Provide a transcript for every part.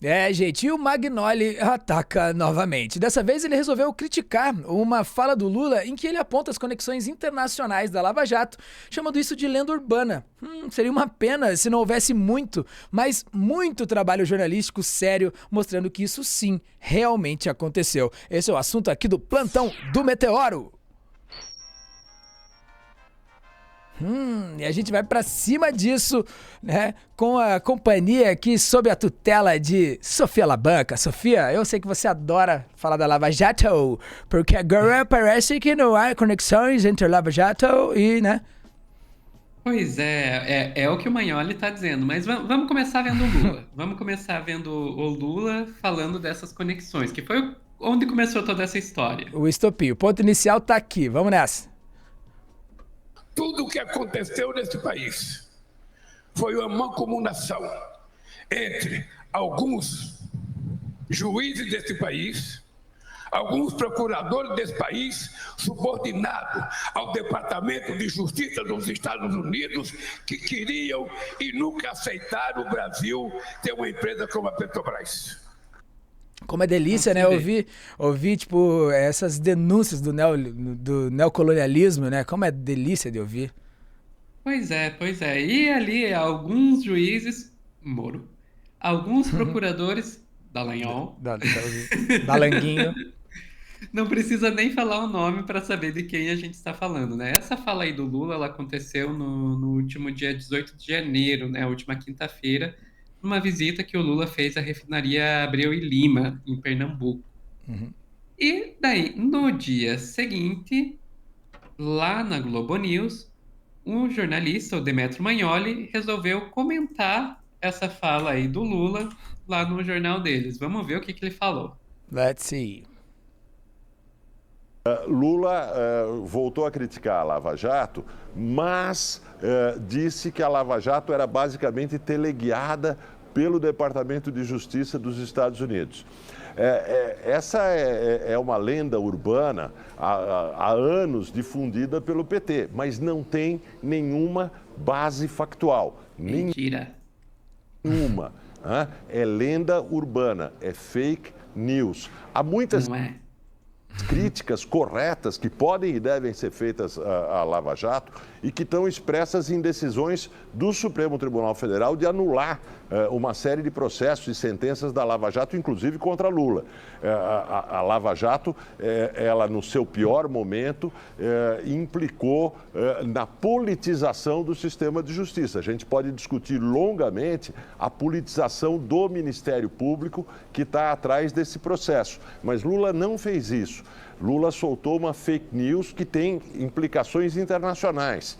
É, gente, e o Magnoli ataca novamente. Dessa vez ele resolveu criticar uma fala do Lula em que ele aponta as conexões internacionais da Lava Jato, chamando isso de lenda urbana. Seria uma pena se não houvesse muito, mas muito trabalho jornalístico sério mostrando que isso sim, realmente aconteceu. Esse é o assunto aqui do Plantão do Meteoro. E a gente vai pra cima disso, né, com a companhia aqui sob a tutela de Sofia Labanca. Sofia, eu sei que você adora falar da Lava Jato, porque agora parece que não há conexões entre Lava Jato e, né? Pois é o que o Magnoli está dizendo, mas vamos começar vendo o Lula. Vamos começar vendo o Lula falando dessas conexões, que foi onde começou toda essa história. O estopim, o ponto inicial tá aqui, vamos nessa. Tudo o que aconteceu nesse país foi uma mancomunação entre alguns juízes desse país, alguns procuradores desse país, subordinados ao Departamento de Justiça dos Estados Unidos, que queriam e nunca aceitaram o Brasil ter uma empresa como a Petrobras. Como é delícia, né? Ouvir, tipo, essas denúncias do neocolonialismo, né? Como é delícia de ouvir. Pois é. E ali alguns juízes, Moro, alguns procuradores, Dallagnol, Dalanguinho. não precisa nem falar o nome para saber de quem a gente está falando, né? Essa fala aí do Lula, ela aconteceu no último dia 18 de janeiro, né? A última quinta-feira, numa visita que o Lula fez à refinaria Abreu e Lima, em Pernambuco. E daí, no dia seguinte, lá na Globo News, um jornalista, o Demetrio Magnoli, resolveu comentar essa fala aí do Lula lá no jornal deles. Vamos ver o que ele falou. Let's see. Lula voltou a criticar a Lava Jato, mas disse que a Lava Jato era basicamente teleguiada pelo Departamento de Justiça dos Estados Unidos. Essa é uma lenda urbana há anos difundida pelo PT, mas não tem nenhuma base factual. Mentira. Nenhuma. É lenda urbana, é fake news. Há muitas críticas corretas que podem e devem ser feitas à Lava Jato e que estão expressas em decisões do Supremo Tribunal Federal de anular uma série de processos e sentenças da Lava Jato, inclusive contra Lula. A Lava Jato, ela no seu pior momento, implicou na politização do sistema de justiça. A gente pode discutir longamente a politização do Ministério Público que está atrás desse processo, mas Lula não fez isso. Lula soltou uma fake news que tem implicações internacionais.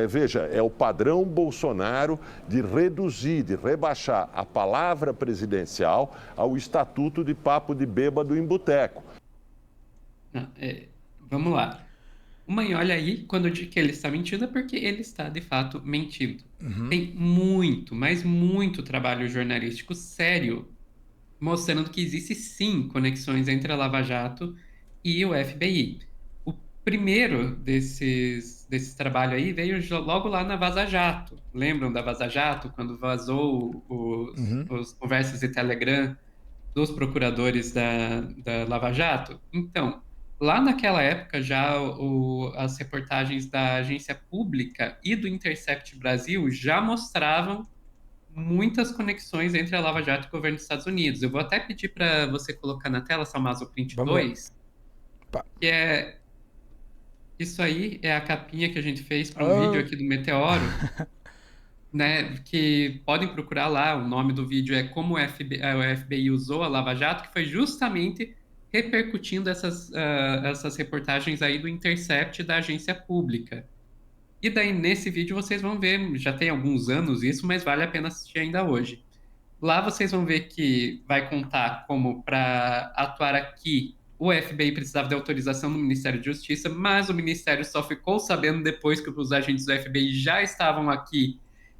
Veja, é o padrão Bolsonaro de reduzir, de rebaixar a palavra presidencial ao estatuto de papo de bêbado em boteco. Vamos lá. O Magnoli aí, quando diz que ele está mentindo, é porque ele está, de fato, mentindo. Tem muito, mas muito trabalho jornalístico sério mostrando que existe sim conexões entre a Lava Jato e o FBI. O primeiro desses trabalhos aí veio logo lá na Vaza Jato. Lembram da Vaza Jato, quando vazou os conversas de Telegram dos procuradores da Lava Jato? Então, lá naquela época já as reportagens da Agência Pública e do Intercept Brasil já mostravam muitas conexões entre a Lava Jato e o governo dos Estados Unidos. Eu vou até pedir para você colocar na tela, Salmazo, o print Vamos 2, lá. que é... Isso aí é a capinha que a gente fez para um vídeo aqui do Meteoro, né, que podem procurar lá, o nome do vídeo é Como o FBI usou a Lava Jato, que foi justamente repercutindo essas reportagens aí do Intercept da agência pública. E daí, nesse vídeo, vocês vão ver, já tem alguns anos isso, mas vale a pena assistir ainda hoje. Lá vocês vão ver que vai contar como, para atuar aqui, o FBI precisava de autorização do Ministério da Justiça, mas o Ministério só ficou sabendo depois que os agentes do FBI já estavam aqui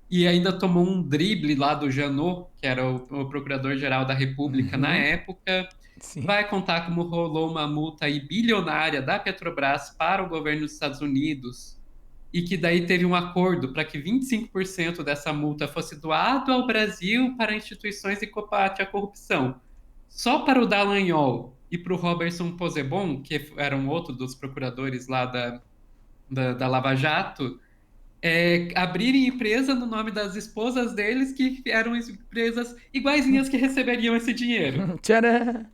e ainda tomou um drible lá do Janot, que era o Procurador-Geral da República na época. Sim. Vai contar como rolou uma multa aí bilionária da Petrobras para o governo dos Estados Unidos e que daí teve um acordo para que 25% dessa multa fosse doado ao Brasil para instituições de combate à corrupção. Só para o Dallagnol e para o Robertson Possebon, que era um outro dos procuradores lá da Lava Jato, abrirem empresa no nome das esposas deles, que eram empresas iguaizinhas que receberiam esse dinheiro. Tcharam!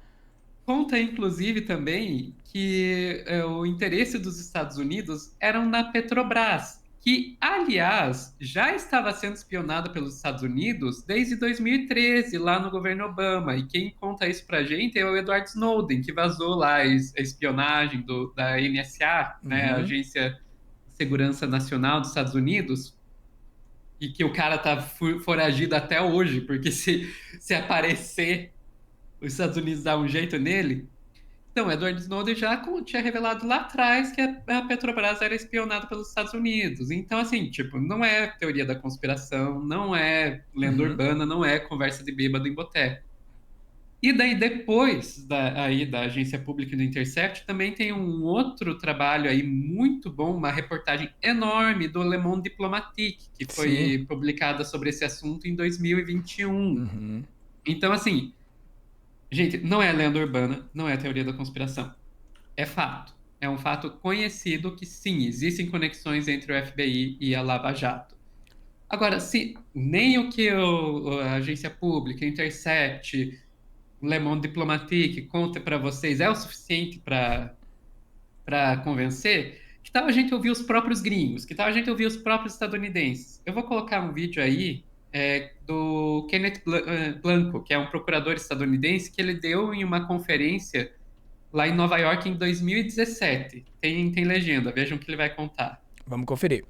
Conta, inclusive, também que o interesse dos Estados Unidos eram na Petrobras, que, aliás, já estava sendo espionada pelos Estados Unidos desde 2013, lá no governo Obama. E quem conta isso pra gente é o Edward Snowden, que vazou lá a espionagem da NSA, né, a Agência de Segurança Nacional dos Estados Unidos, e que o cara tá foragido até hoje, porque se aparecer, os Estados Unidos dão um jeito nele. Então, Edward Snowden já tinha revelado lá atrás que a Petrobras era espionada pelos Estados Unidos. Então, assim, tipo, não é teoria da conspiração, não é lenda urbana, não é conversa de bêbado em boteco. E daí, depois da Agência Pública e do Intercept, também tem um outro trabalho aí muito bom, uma reportagem enorme do Le Monde Diplomatique, que foi publicada sobre esse assunto em 2021. Então, assim, gente, não é lenda urbana, não é teoria da conspiração. É fato. É um fato conhecido que, sim, existem conexões entre o FBI e a Lava Jato. Agora, se nem o que a Agência Pública, Intercept, Le Monde Diplomatique conta para vocês é o suficiente para convencer, que tal a gente ouvir os próprios gringos? Que tal a gente ouvir os próprios estadunidenses? Eu vou colocar um vídeo aí do Kenneth Blanco, que é um procurador estadunidense, que ele deu em uma conferência lá em Nova York em 2017. Tem legenda, vejam o que ele vai contar. Vamos conferir.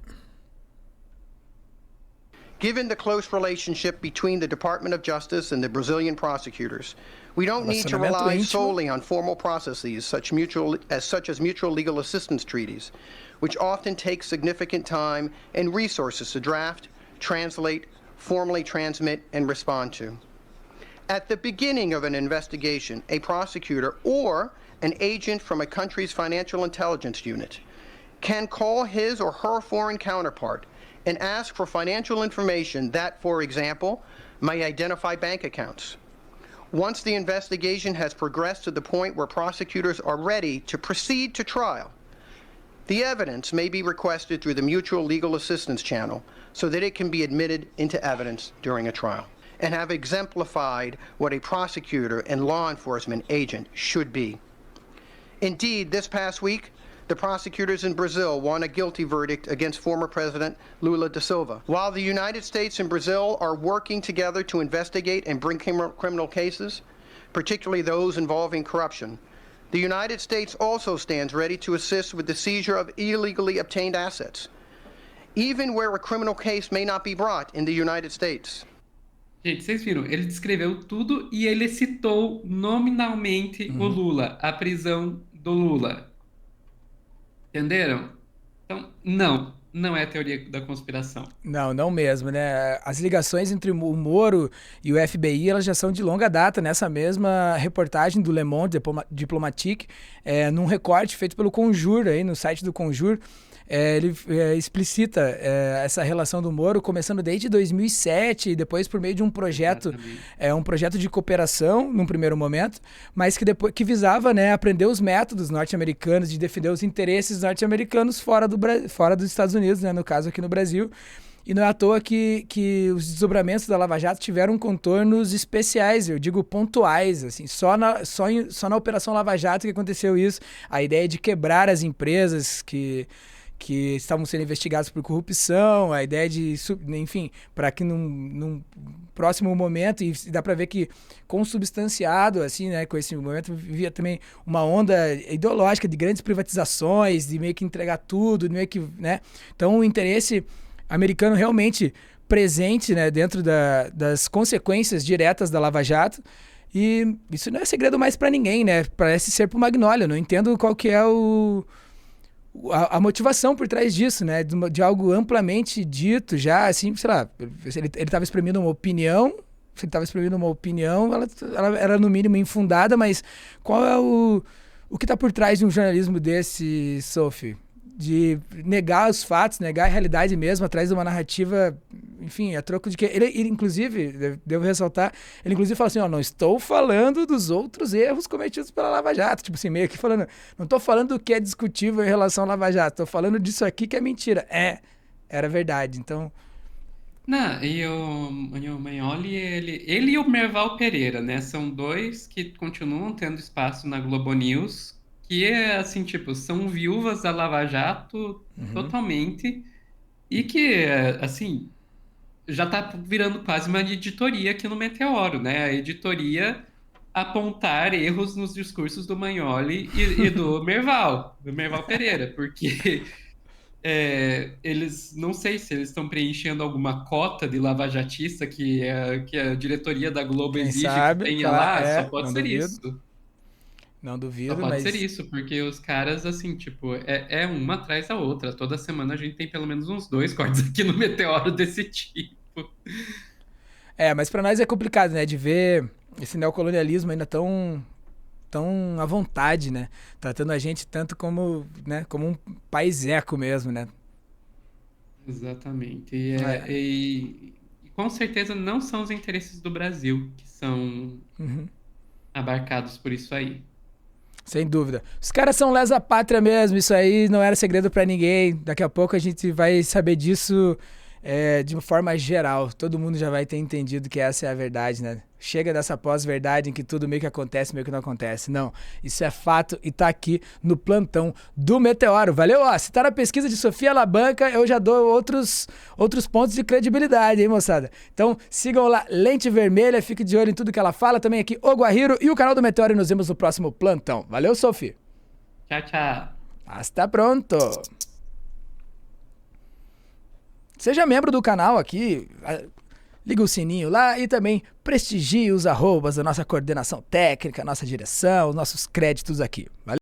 Given the close relationship between the Department of Justice and the Brazilian prosecutors, we don't need to rely solely on formal processes such as mutual legal assistance treaties, which often take significant time and resources to draft, translate, formally transmit, and respond to. At the beginning of an investigation, a prosecutor or an agent from a country's financial intelligence unit can call his or her foreign counterpart and ask for financial information that, for example, may identify bank accounts. Once the investigation has progressed to the point where prosecutors are ready to proceed to trial, the evidence may be requested through the Mutual Legal Assistance Channel so that it can be admitted into evidence during a trial and have exemplified what a prosecutor and law enforcement agent should be. Indeed, this past week, the prosecutors in Brazil won a guilty verdict against former President Lula da Silva. While the United States and Brazil are working together to investigate and bring criminal cases, particularly those involving corruption, the United States also stands ready to assist with the seizure of illegally obtained assets, even where a criminal case may not be brought in the United States. Gente, vocês viram, ele descreveu tudo e ele citou nominalmente o Lula, a prisão do Lula. Entenderam? Então, não é teoria da conspiração. Não mesmo, né? As ligações entre o Moro e o FBI, elas já são de longa data, nessa mesma reportagem do Le Monde Diplomatique, num recorte feito pelo Conjur, aí no site do Conjur, ele explicita essa relação do Moro, começando desde 2007, e depois por meio de um projeto, um projeto de cooperação, num primeiro momento, mas que visava, né, aprender os métodos norte-americanos, de defender os interesses norte-americanos fora dos Estados Unidos, né, no caso aqui no Brasil. E não é à toa que os desdobramentos da Lava Jato tiveram contornos especiais, eu digo pontuais, assim, só na Operação Lava Jato que aconteceu isso, a ideia de quebrar as empresas que estavam sendo investigados por corrupção, a ideia de, enfim, para que num próximo momento, e dá para ver que consubstanciado, assim, né, com esse momento, vivia também uma onda ideológica de grandes privatizações, de meio que entregar tudo, meio que, né, então o interesse americano realmente presente, né, dentro das consequências diretas da Lava Jato, e isso não é segredo mais para ninguém, né, parece ser pro Magnolia, eu não entendo qual que é a motivação por trás disso, né? De algo amplamente dito já, assim, sei lá, ele estava exprimindo uma opinião, se ele estava exprimindo uma opinião, ela era no mínimo infundada, mas qual é o que está por trás de um jornalismo desse, Sophie? de negar os fatos, negar a realidade mesmo, atrás de uma narrativa, enfim, a troco de que... Ele inclusive, devo ressaltar, ele inclusive fala assim, ó, não estou falando dos outros erros cometidos pela Lava Jato, tipo assim, meio que falando, não estou falando do que é discutível em relação à Lava Jato, estou falando disso aqui que é mentira. Era verdade, então... Não, e o Magnoli, ele e o Merval Pereira, né? São dois que continuam tendo espaço na Globo News, que é assim, tipo, são viúvas da Lava Jato totalmente, e que, assim, já tá virando quase uma editoria aqui no Meteoro, né? A editoria apontar erros nos discursos do Magnoli e do Merval Pereira, porque eles, não sei se eles estão preenchendo alguma cota de lavajatista que a diretoria da Globo Quem exige sabe, que tenha claro, lá, só pode não ser duvido. isso. Não Só duvido, pode mas... ser isso, porque os caras, assim, tipo, é uma atrás da outra. Toda semana a gente tem pelo menos uns 2 cortes aqui no Meteoro desse tipo. Mas pra nós é complicado, né, de ver esse neocolonialismo ainda tão à vontade, né, tratando a gente tanto como, né, como um país eco mesmo, né. Exatamente. E com certeza não são os interesses do Brasil que são abarcados por isso aí. Sem dúvida. Os caras são lesa pátria mesmo, isso aí não era segredo pra ninguém. Daqui a pouco a gente vai saber disso de uma forma geral. Todo mundo já vai ter entendido que essa é a verdade, né? Chega dessa pós-verdade em que tudo meio que acontece, meio que não acontece. Não, isso é fato e tá aqui no plantão do Meteoro. Valeu? Ó, se tá na pesquisa de Sofia Labanca, eu já dou outros pontos de credibilidade, hein, moçada? Então, sigam lá, Lente Vermelha, fique de olho em tudo que ela fala. Também aqui, o Guajiro e o canal do Meteoro. E nos vemos no próximo plantão. Valeu, Sofia. Tchau, tchau. Hasta pronto. Seja membro do canal aqui, liga o sininho lá e também prestigie os arrobas da nossa coordenação técnica, nossa direção, os nossos créditos aqui. Valeu?